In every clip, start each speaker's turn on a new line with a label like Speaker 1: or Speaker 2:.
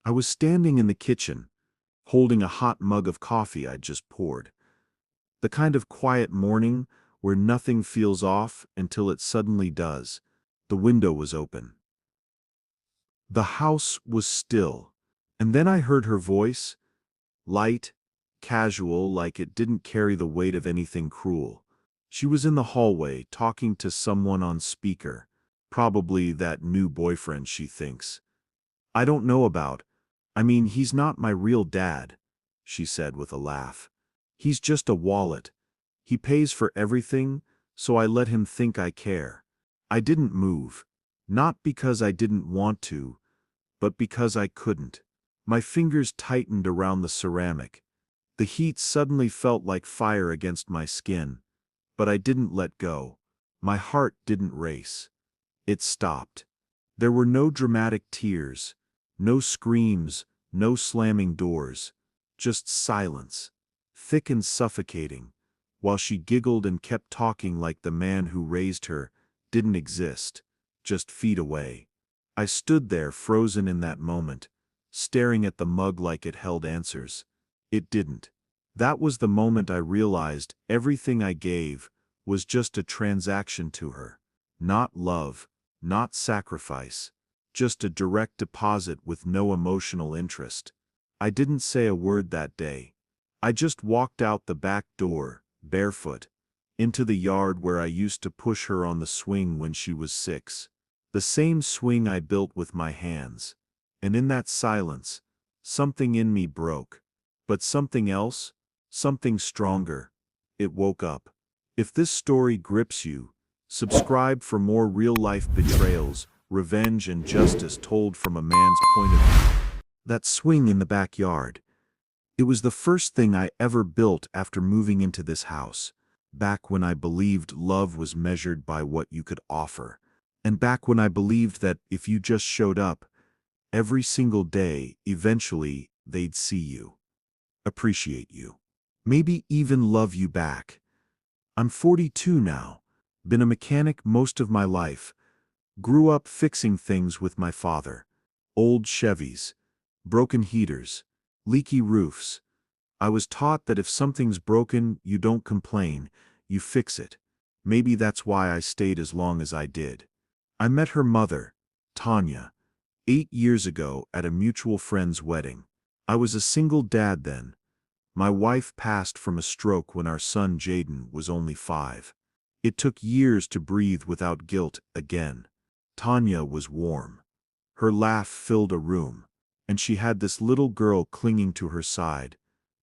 Speaker 1: I was standing in the kitchen, holding a hot mug of coffee I'd just poured. The kind of quiet morning where nothing feels off until it suddenly does. The window was open. The house was still. And then I heard her voice, light, casual, like it didn't carry the weight of anything cruel. She was in the hallway, talking to someone on speaker. Probably that new boyfriend she thinks I don't know about. I mean, he's not my real dad, she said with a laugh. He's just a wallet. He pays for everything, so I let him think I care. I didn't move. Not because I didn't want to, but because I couldn't. My fingers tightened around the ceramic. The heat suddenly felt like fire against my skin, but I didn't let go. My heart didn't race. It stopped. There were no dramatic tears, no screams, no slamming doors, just silence, thick and suffocating, while she giggled and kept talking like the man who raised her didn't exist, just feet away. I stood there frozen in that moment, staring at the mug like it held answers. It didn't. That was the moment I realized everything I gave was just a transaction to her. Not love, not sacrifice, just a direct deposit with no emotional interest. I didn't say a word that day. I just walked out the back door, barefoot, into the yard where I used to push her on the swing when she was 6. The same swing I built with my hands. And in that silence, something in me broke. But something else, something stronger. It woke up. If this story grips you, subscribe for more real-life betrayals, revenge and justice told from a man's point of view. That swing in the backyard. It was the first thing I ever built after moving into this house. Back when I believed love was measured by what you could offer. And back when I believed that if you just showed up, every single day, eventually, they'd see you, appreciate you, maybe even love you back. I'm 42 now, been a mechanic most of my life, grew up fixing things with my father. Old Chevys, broken heaters, leaky roofs. I was taught that if something's broken, you don't complain, you fix it. Maybe that's why I stayed as long as I did. I met her mother, Tanya, 8 years ago at a mutual friend's wedding. I was a single dad then. My wife passed from a stroke when our son Jaden was only 5. It took years to breathe without guilt again. Tanya was warm. Her laugh filled a room, and she had this little girl clinging to her side.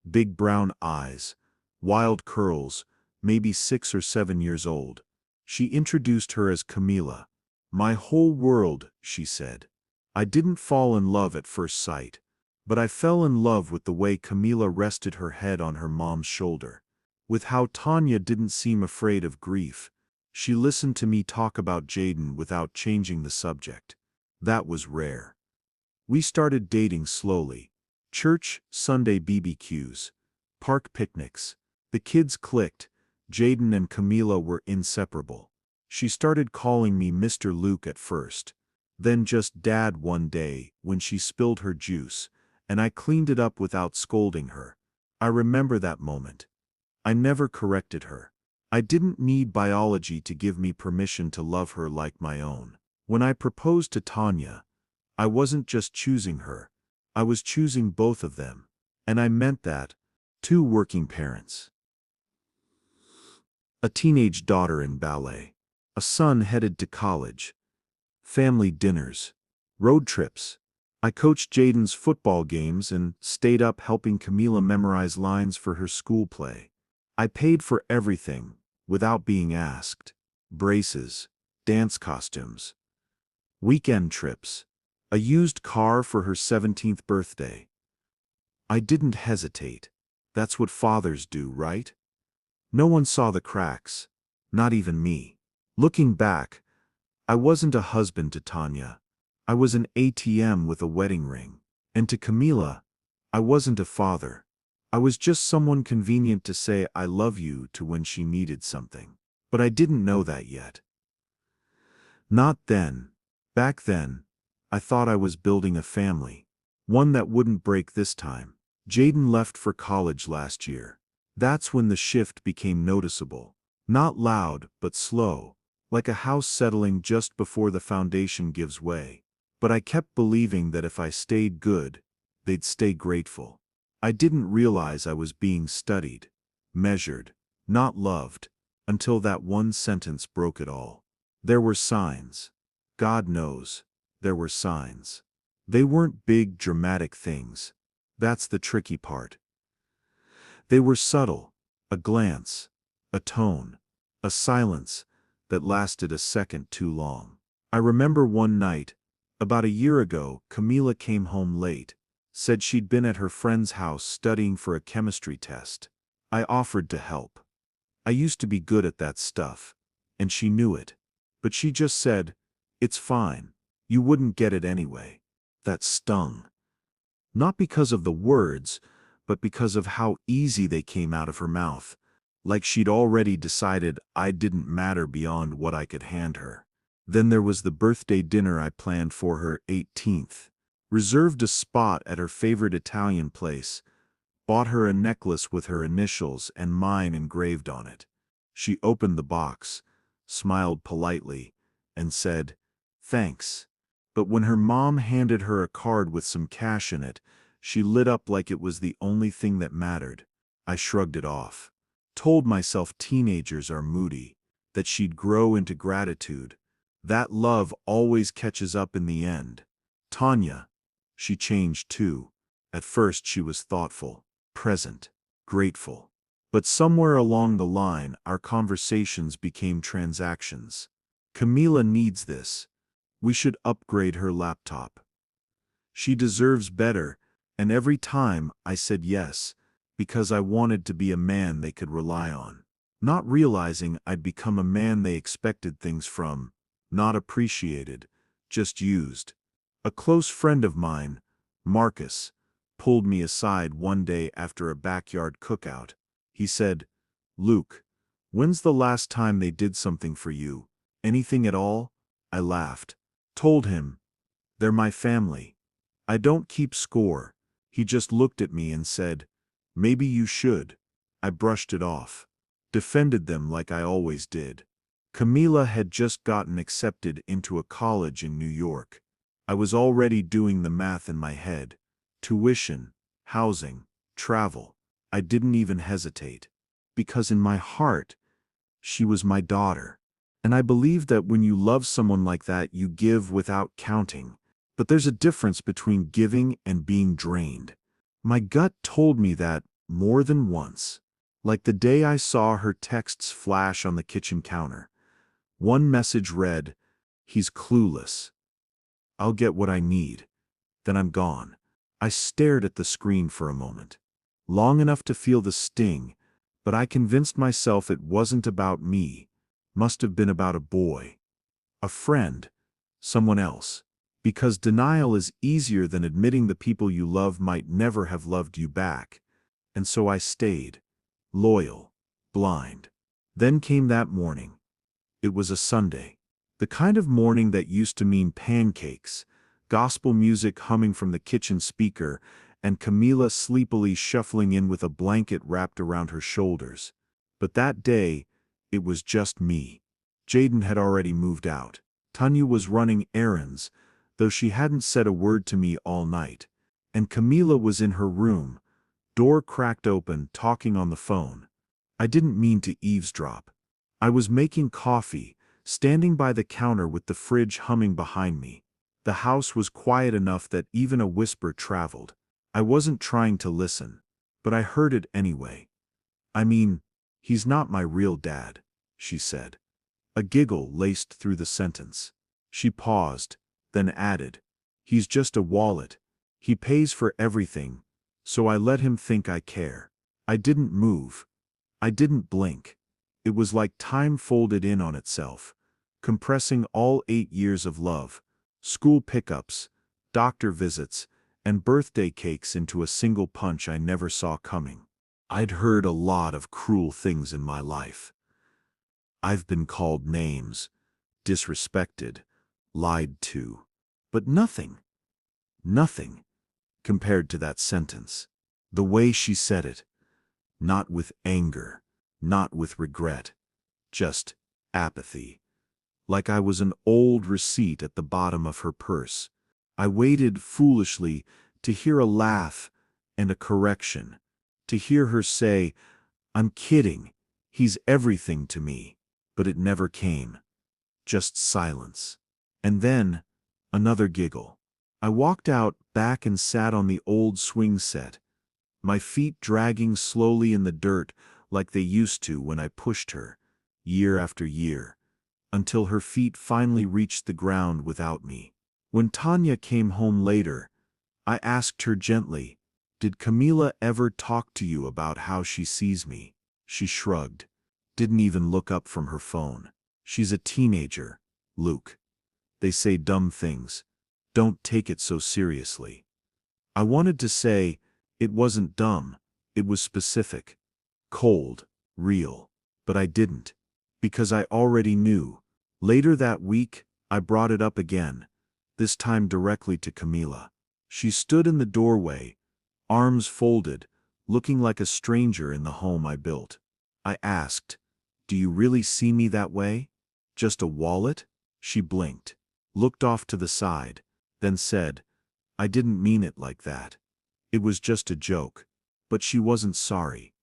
Speaker 1: Big brown eyes, wild curls, maybe 6 or 7 years old. She introduced her as Camila. My whole world, she said. I didn't fall in love at first sight, but I fell in love with the way Camila rested her head on her mom's shoulder, with how Tanya didn't seem afraid of grief. She listened to me talk about Jaden without changing the subject. That was rare. We started dating slowly. Church, Sunday BBQs, park picnics. The kids clicked. Jaden and Camila were inseparable. She started calling me Mr. Luke at first, then just Dad one day when she spilled her juice, and I cleaned it up without scolding her. I remember that moment. I never corrected her. I didn't need biology to give me permission to love her like my own. When I proposed to Tanya, I wasn't just choosing her, I was choosing both of them. And I meant that. 2 working parents. A teenage daughter in ballet. A son headed to college. Family dinners. Road trips. I coached Jaden's football games and stayed up helping Camila memorize lines for her school play. I paid for everything, without being asked. Braces, dance costumes, weekend trips, a used car for her 17th birthday. I didn't hesitate. That's what fathers do, right? No one saw the cracks, not even me. Looking back, I wasn't a husband to Tanya. I was an ATM with a wedding ring. And to Camila, I wasn't a father. I was just someone convenient to say I love you to when she needed something. But I didn't know that yet. Not then. Back then, I thought I was building a family. One that wouldn't break this time. Jaden left for college last year. That's when the shift became noticeable. Not loud, but slow, like a house settling just before the foundation gives way. But I kept believing that if I stayed good, they'd stay grateful. I didn't realize I was being studied, measured, not loved, until that one sentence broke it all. There were signs. God knows, there were signs. They weren't big, dramatic things. That's the tricky part. They were subtle, a glance, a tone, a silence that lasted a second too long. I remember one night, about a year ago, Camila came home late, said she'd been at her friend's house studying for a chemistry test. I offered to help. I used to be good at that stuff, and she knew it. But she just said, "It's fine. You wouldn't get it anyway." That stung. Not because of the words, but because of how easy they came out of her mouth, like she'd already decided I didn't matter beyond what I could hand her. Then there was the birthday dinner I planned for her 18th. Reserved a spot at her favorite Italian place, bought her a necklace with her initials and mine engraved on it. She opened the box, smiled politely, and said, "Thanks." But when her mom handed her a card with some cash in it, she lit up like it was the only thing that mattered. I shrugged it off. Told myself teenagers are moody, that she'd grow into gratitude. That love always catches up in the end. Tanya. She changed too. At first she was thoughtful, present, grateful. But somewhere along the line, our conversations became transactions. Camila needs this. We should upgrade her laptop. She deserves better, and every time I said yes, because I wanted to be a man they could rely on. Not realizing I'd become a man they expected things from, not appreciated, just used. A close friend of mine, Marcus, pulled me aside one day after a backyard cookout. He said, "Luke, when's the last time they did something for you? Anything at all?" I laughed. Told him, "They're my family. I don't keep score." He just looked at me and said, "Maybe you should." I brushed it off. Defended them like I always did. Camila had just gotten accepted into a college in New York. I was already doing the math in my head. Tuition, housing, travel. I didn't even hesitate. Because in my heart, she was my daughter. And I believe that when you love someone like that, you give without counting. But there's a difference between giving and being drained. My gut told me that more than once. Like the day I saw her texts flash on the kitchen counter. One message read, "He's clueless. I'll get what I need. Then I'm gone." I stared at the screen for a moment. Long enough to feel the sting, but I convinced myself it wasn't about me. Must have been about a boy. A friend. Someone else. Because denial is easier than admitting the people you love might never have loved you back. And so I stayed. Loyal. Blind. Then came that morning. It was a Sunday. The kind of morning that used to mean pancakes, gospel music humming from the kitchen speaker, and Camila sleepily shuffling in with a blanket wrapped around her shoulders. But that day, it was just me. Jaden had already moved out. Tanya was running errands, though she hadn't said a word to me all night. And Camila was in her room, door cracked open, talking on the phone. I didn't mean to eavesdrop. I was making coffee, standing by the counter with the fridge humming behind me. The house was quiet enough that even a whisper traveled. I wasn't trying to listen, but I heard it anyway. "I mean, he's not my real dad," she said. A giggle laced through the sentence. She paused, then added, "He's just a wallet. He pays for everything, so I let him think I care." I didn't move. I didn't blink. It was like time folded in on itself, compressing all 8 years of love, school pickups, doctor visits, and birthday cakes into a single punch I never saw coming. I'd heard a lot of cruel things in my life. I've been called names, disrespected, lied to. But nothing. compared to that sentence. The way she said it, not with anger, not with regret, just apathy. Like I was an old receipt at the bottom of her purse. I waited foolishly to hear a laugh and a correction, to hear her say, "I'm kidding, he's everything to me." But it never came. Just silence. And then, another giggle. I walked out back and sat on the old swing set, my feet dragging slowly in the dirt like they used to when I pushed her, year after year, until her feet finally reached the ground without me. When Tanya came home later, I asked her gently, "Did Camila ever talk to you about how she sees me?" She shrugged, didn't even look up from her phone. "She's a teenager, Luke. They say dumb things. Don't take it so seriously." I wanted to say, it wasn't dumb, it was specific, cold, real. But I didn't, because I already knew. Later that week, I brought it up again, this time directly to Camila. She stood in the doorway, arms folded, looking like a stranger in the home I built. I asked, "Do you really see me that way? Just a wallet?" She blinked, looked off to the side, then said, "I didn't mean it like that. It was just a joke." But she wasn't sorry.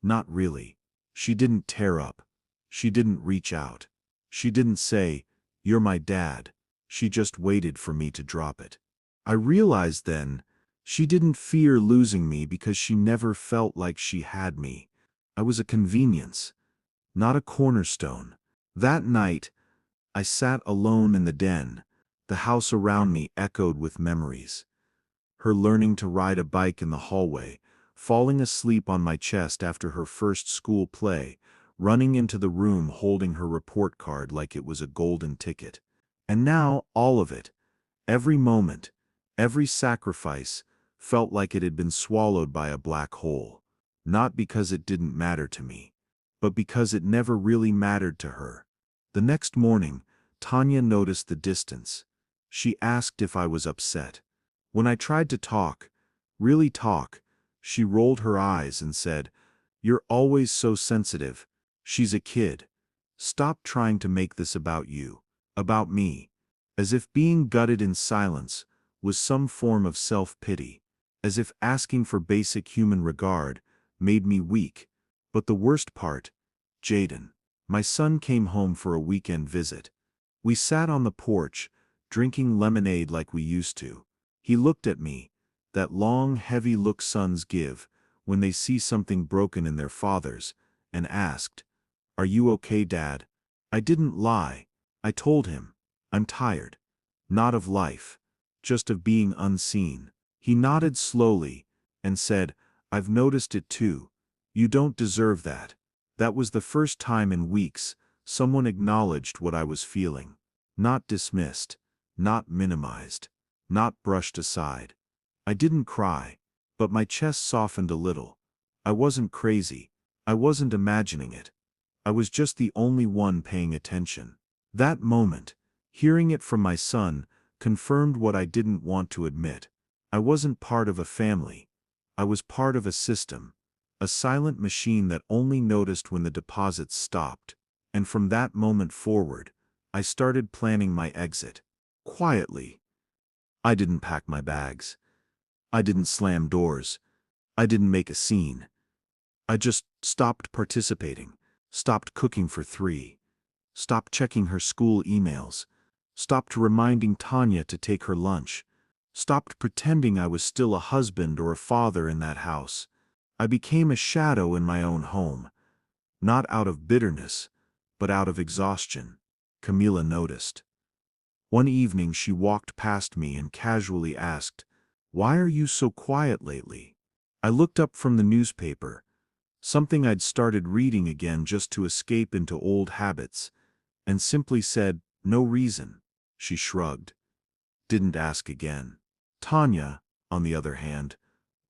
Speaker 1: Not really. She didn't tear up. She didn't reach out. She didn't say, "You're my dad." She just waited for me to drop it. I realized then, she didn't fear losing me because she never felt like she had me. I was a convenience, not a cornerstone. That night, I sat alone in the den. The house around me echoed with memories. Her learning to ride a bike in the hallway, falling asleep on my chest after her first school play, running into the room holding her report card like it was a golden ticket. And now, all of it, every moment, every sacrifice, felt like it had been swallowed by a black hole. Not because it didn't matter to me, but because it never really mattered to her. The next morning, Tanya noticed the distance. She asked if I was upset. When I tried to talk, really talk, she rolled her eyes and said, "You're always so sensitive. She's a kid. Stop trying to make this about you, about me." As if being gutted in silence was some form of self-pity, as if asking for basic human regard made me weak. But the worst part, Jaden, my son, came home for a weekend visit. We sat on the porch, drinking lemonade like we used to. He looked at me, that long, heavy look sons give when they see something broken in their fathers, and asked, "Are you okay, Dad?" I didn't lie. I told him, "I'm tired. Not of life, just of being unseen." He nodded slowly and said, "I've noticed it too. You don't deserve that." That was the first time in weeks someone acknowledged what I was feeling. Not dismissed, not minimized, not brushed aside. I didn't cry, but my chest softened a little. I wasn't crazy. I wasn't imagining it. I was just the only one paying attention. That moment, hearing it from my son, confirmed what I didn't want to admit. I wasn't part of a family. I was part of a system, a silent machine that only noticed when the deposits stopped. And from that moment forward, I started planning my exit. Quietly. I didn't pack my bags. I didn't slam doors. I didn't make a scene. I just stopped participating, stopped cooking for 3, stopped checking her school emails, stopped reminding Tanya to take her lunch, stopped pretending I was still a husband or a father in that house. I became a shadow in my own home, not out of bitterness, but out of exhaustion. Camila noticed. One evening she walked past me and casually asked, "Why are you so quiet lately?" I looked up from the newspaper, something I'd started reading again just to escape into old habits, and simply said, "No reason." She shrugged. Didn't ask again. Tanya, on the other hand,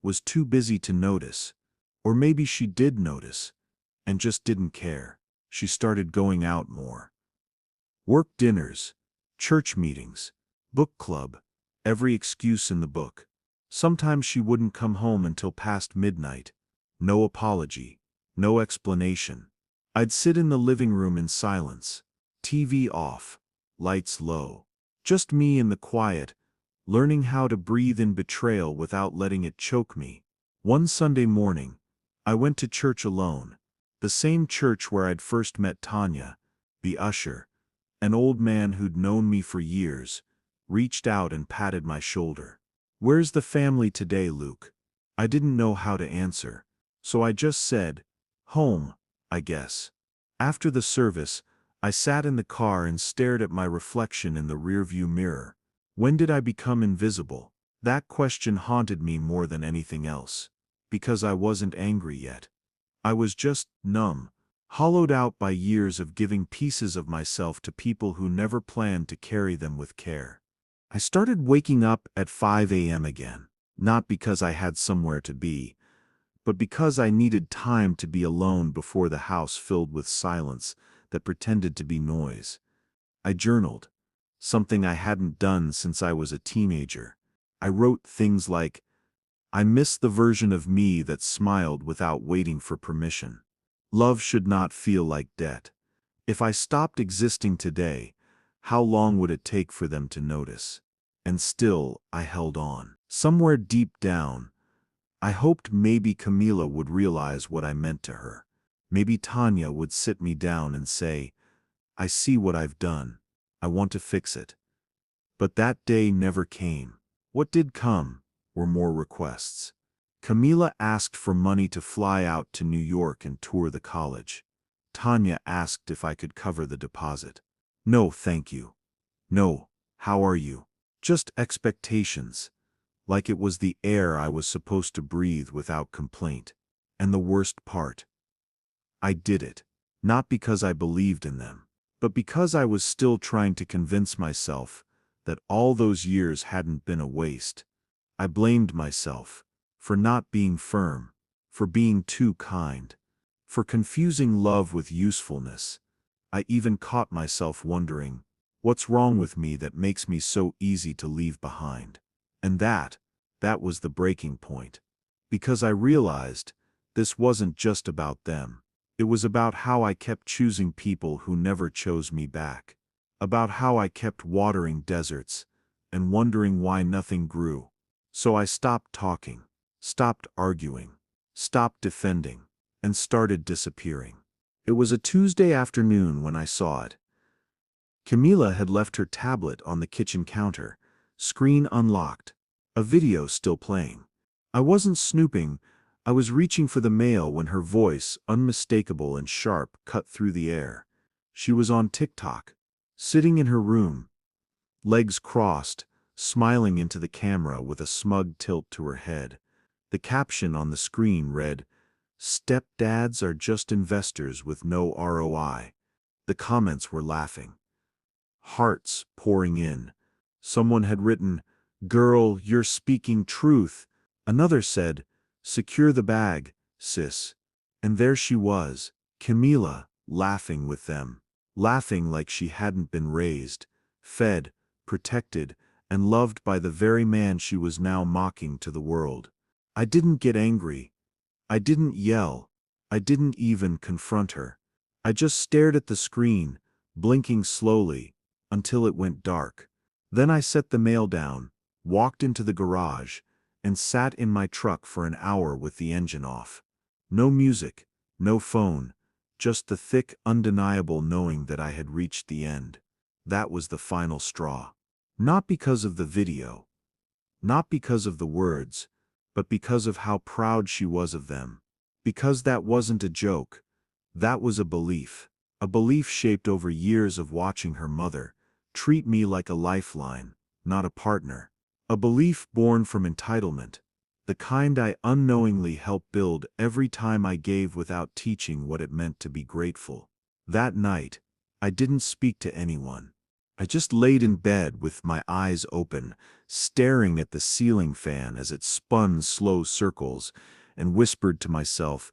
Speaker 1: was too busy to notice. Or maybe she did notice, and just didn't care. She started going out more. Work dinners, church meetings, book club, every excuse in the book. Sometimes she wouldn't come home until past midnight. No apology. No explanation. I'd sit in the living room in silence. TV off. Lights low. Just me in the quiet, learning how to breathe in betrayal without letting it choke me. One Sunday morning, I went to church alone. The same church where I'd first met Tanya. The usher, an old man who'd known me for years, reached out and patted my shoulder. "Where's the family today, Luke?" I didn't know how to answer, so I just said, "Home, I guess." After the service, I sat in the car and stared at my reflection in the rearview mirror. When did I become invisible? That question haunted me more than anything else. Because I wasn't angry yet. I was just numb, hollowed out by years of giving pieces of myself to people who never planned to carry them with care. I started waking up at 5 a.m. again, not because I had somewhere to be, but because I needed time to be alone before the house filled with silence that pretended to be noise. I journaled, something I hadn't done since I was a teenager. I wrote things like, "I miss the version of me that smiled without waiting for permission. Love should not feel like debt. If I stopped existing today, how long would it take for them to notice?" And still, I held on. Somewhere deep down, I hoped maybe Camila would realize what I meant to her. Maybe Tanya would sit me down and say, "I see what I've done. I want to fix it." But that day never came. What did come were more requests. Camila asked for money to fly out to New York and tour the college. Tanya asked if I could cover the deposit. "No, thank you. No, how are you?" Just expectations. Like it was the air I was supposed to breathe without complaint. And the worst part, I did it. Not because I believed in them, but because I was still trying to convince myself that all those years hadn't been a waste. I blamed myself for not being firm, for being too kind, for confusing love with usefulness. I even caught myself wondering, what's wrong with me that makes me so easy to leave behind? And that was the breaking point. Because I realized this wasn't just about them. It was about how I kept choosing people who never chose me back. About how I kept watering deserts and wondering why nothing grew. So I stopped talking, stopped arguing, stopped defending, and started disappearing. It was a Tuesday afternoon when I saw it. Camila had left her tablet on the kitchen counter, screen unlocked, a video still playing. I wasn't snooping, I was reaching for the mail when her voice, unmistakable and sharp, cut through the air. She was on TikTok, sitting in her room, legs crossed, smiling into the camera with a smug tilt to her head. The caption on the screen read, "Stepdads are just investors with no ROI." The comments were laughing. Hearts pouring in. Someone had written, "Girl, you're speaking truth." Another said, "Secure the bag, sis." And there she was, Camila, laughing with them. Laughing like she hadn't been raised, fed, protected, and loved by the very man she was now mocking to the world. I didn't get angry. I didn't yell. I didn't even confront her. I just stared at the screen, blinking slowly, until it went dark. Then I set the mail down, walked into the garage, and sat in my truck for an hour with the engine off. No music, no phone, just the thick, undeniable knowing that I had reached the end. That was the final straw. Not because of the video, not because of the words, but because of how proud she was of them. Because that wasn't a joke. That was a belief shaped over years of watching her mother treat me like a lifeline, not a partner. A belief born from entitlement, the kind I unknowingly helped build every time I gave without teaching what it meant to be grateful. That night, I didn't speak to anyone. I just laid in bed with my eyes open, staring at the ceiling fan as it spun slow circles, and whispered to myself,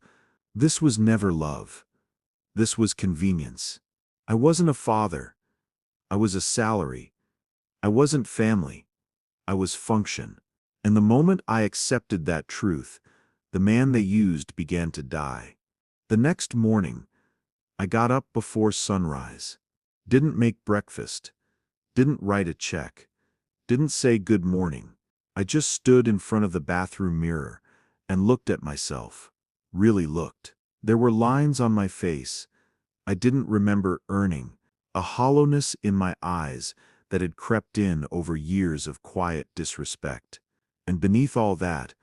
Speaker 1: this was never love. This was convenience. I wasn't a father. I was a salary. I wasn't family. I was function. And the moment I accepted that truth, the man they used began to die. The next morning, I got up before sunrise. Didn't make breakfast. Didn't write a check. Didn't say good morning. I just stood in front of the bathroom mirror and looked at myself. Really looked. There were lines on my face I didn't remember earning, a hollowness in my eyes that had crept in over years of quiet disrespect. And beneath all that,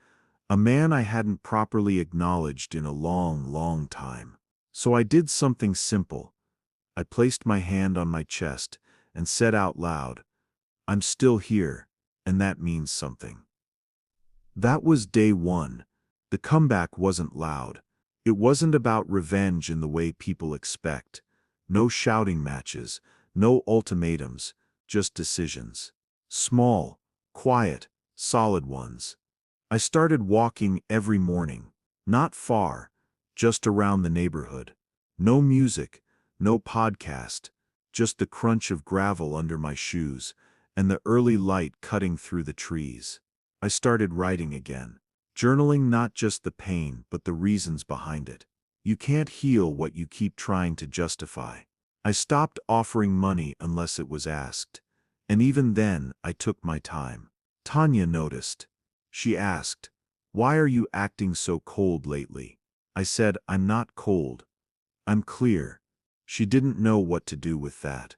Speaker 1: a man I hadn't properly acknowledged in a long, long time. So I did something simple. I placed my hand on my chest and said out loud, "I'm still here, and that means something." That was day one. The comeback wasn't loud. It wasn't about revenge in the way people expect. No shouting matches, no ultimatums, just decisions. Small, quiet, solid ones. I started walking every morning. Not far, just around the neighborhood. No music, no podcast, just the crunch of gravel under my shoes and the early light cutting through the trees. I started writing again. Journaling not just the pain, but the reasons behind it. You can't heal what you keep trying to justify. I stopped offering money unless it was asked. And even then, I took my time. Tanya noticed. She asked, "Why are you acting so cold lately?" I said, "I'm not cold. I'm clear." She didn't know what to do with that.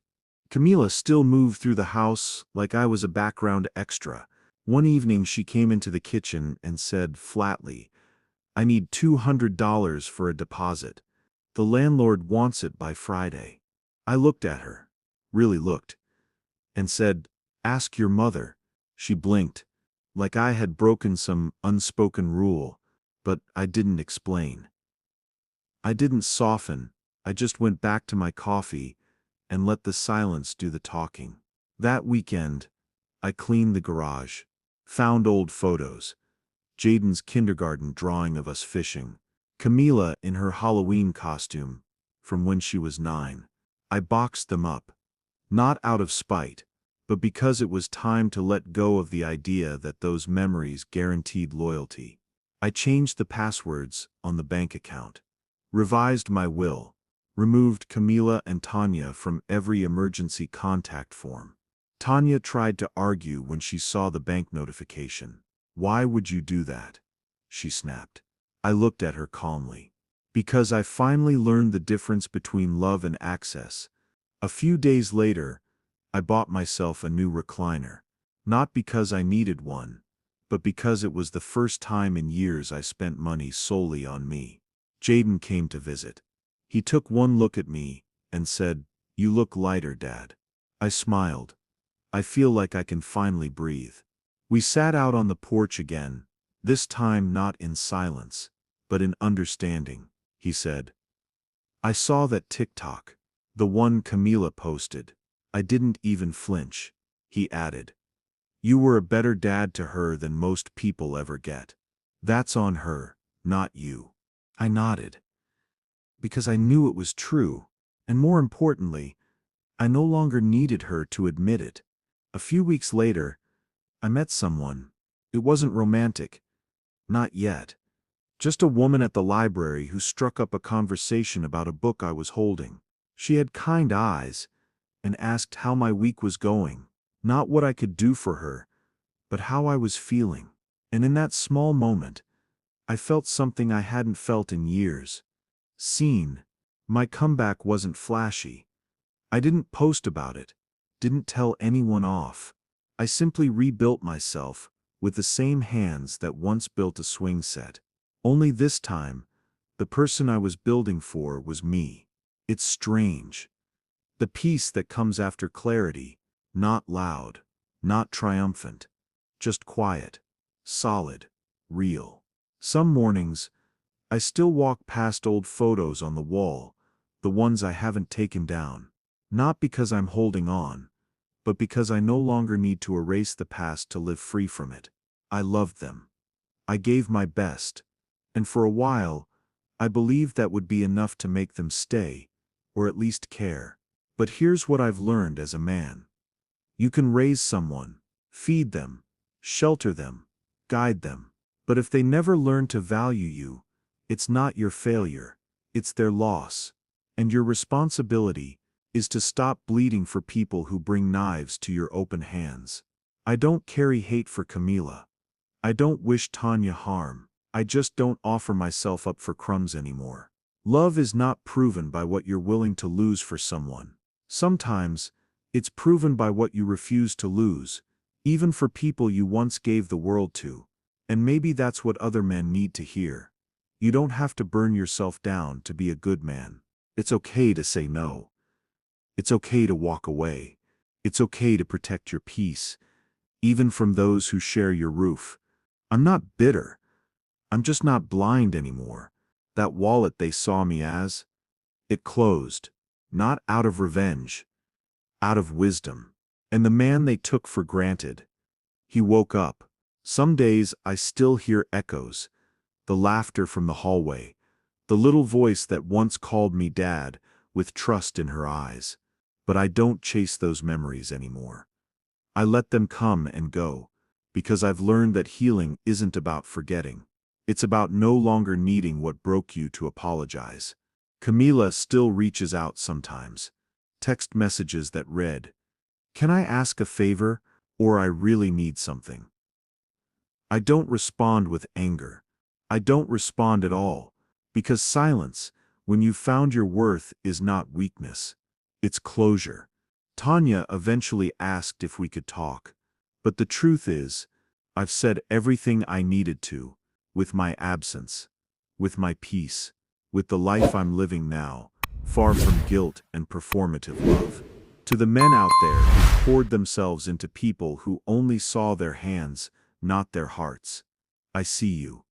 Speaker 1: Camila still moved through the house like I was a background extra. One evening she came into the kitchen and said flatly, "I need $200 for a deposit. The landlord wants it by Friday." I looked at her, really looked, and said, "Ask your mother." She blinked, like I had broken some unspoken rule, but I didn't explain. I didn't soften, I just went back to my coffee and let the silence do the talking. That weekend, I cleaned the garage, found old photos, Jaden's kindergarten drawing of us fishing, Camila in her Halloween costume from when she was 9. I boxed them up, not out of spite, but because it was time to let go of the idea that those memories guaranteed loyalty. I changed the passwords on the bank account, revised my will, removed Camila and Tanya from every emergency contact form. Tanya tried to argue when she saw the bank notification. "Why would you do that?" she snapped. I looked at her calmly. "Because I finally learned the difference between love and access." A few days later, I bought myself a new recliner. Not because I needed one, but because it was the first time in years I spent money solely on me. Jaden came to visit. He took one look at me and said, "You look lighter, Dad." I smiled. I feel like I can finally breathe. We sat out on the porch again, this time not in silence, but in understanding. He said, "I saw that TikTok, the one Camila posted. I didn't even flinch." He added, "You were a better dad to her than most people ever get. That's on her, not you." I nodded, because I knew it was true, and more importantly, I no longer needed her to admit it. A few weeks later, I met someone. It wasn't romantic. Not yet. Just a woman at the library who struck up a conversation about a book I was holding. She had kind eyes and asked how my week was going. Not what I could do for her, but how I was feeling. And in that small moment, I felt something I hadn't felt in years. Seen. My comeback wasn't flashy. I didn't post about it, didn't tell anyone off. I simply rebuilt myself with the same hands that once built a swing set. Only this time, the person I was building for was me. It's strange. The peace that comes after clarity, not loud, not triumphant, just quiet, solid, real. Some mornings, I still walk past old photos on the wall, the ones I haven't taken down. Not because I'm holding on, but because I no longer need to erase the past to live free from it. I loved them. I gave my best. And for a while, I believed that would be enough to make them stay, or at least care. But here's what I've learned as a man. You can raise someone, feed them, shelter them, guide them. But if they never learn to value you, it's not your failure, it's their loss. And your responsibility is to stop bleeding for people who bring knives to your open hands. I don't carry hate for Camila. I don't wish Tanya harm. I just don't offer myself up for crumbs anymore. Love is not proven by what you're willing to lose for someone. Sometimes, it's proven by what you refuse to lose, even for people you once gave the world to. And maybe that's what other men need to hear. You don't have to burn yourself down to be a good man. It's okay to say no. It's okay to walk away. It's okay to protect your peace, even from those who share your roof. I'm not bitter. I'm just not blind anymore. That wallet they saw me as, it closed, not out of revenge, out of wisdom. And the man they took for granted, he woke up. Some days I still hear echoes, the laughter from the hallway, the little voice that once called me dad with trust in her eyes. But I don't chase those memories anymore. I let them come and go, because I've learned that healing isn't about forgetting. It's about no longer needing what broke you to apologize. Camila still reaches out sometimes. Text messages that read, "Can I ask a favor, or I really need something?" I don't respond with anger. I don't respond at all, because silence, when you've found your worth, is not weakness. It's closure. Tanya eventually asked if we could talk. But the truth is, I've said everything I needed to, with my absence, with my peace, with the life I'm living now, far from guilt and performative love. To the men out there who poured themselves into people who only saw their hands, not their hearts, I see you.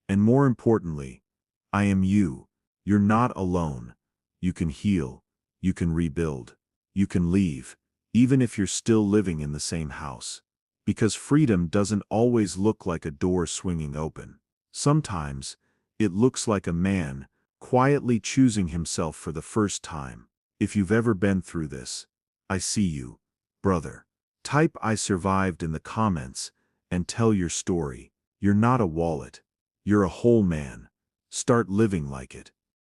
Speaker 1: And more importantly, I am you. You're not alone. You can heal. You can rebuild. You can leave, even if you're still living in the same house. Because freedom doesn't always look like a door swinging open. Sometimes, it looks like a man quietly choosing himself for the first time. If you've ever been through this, I see you, brother. Type "I survived" in the comments and tell your story. You're not a wallet. You're a whole man. Start living like it.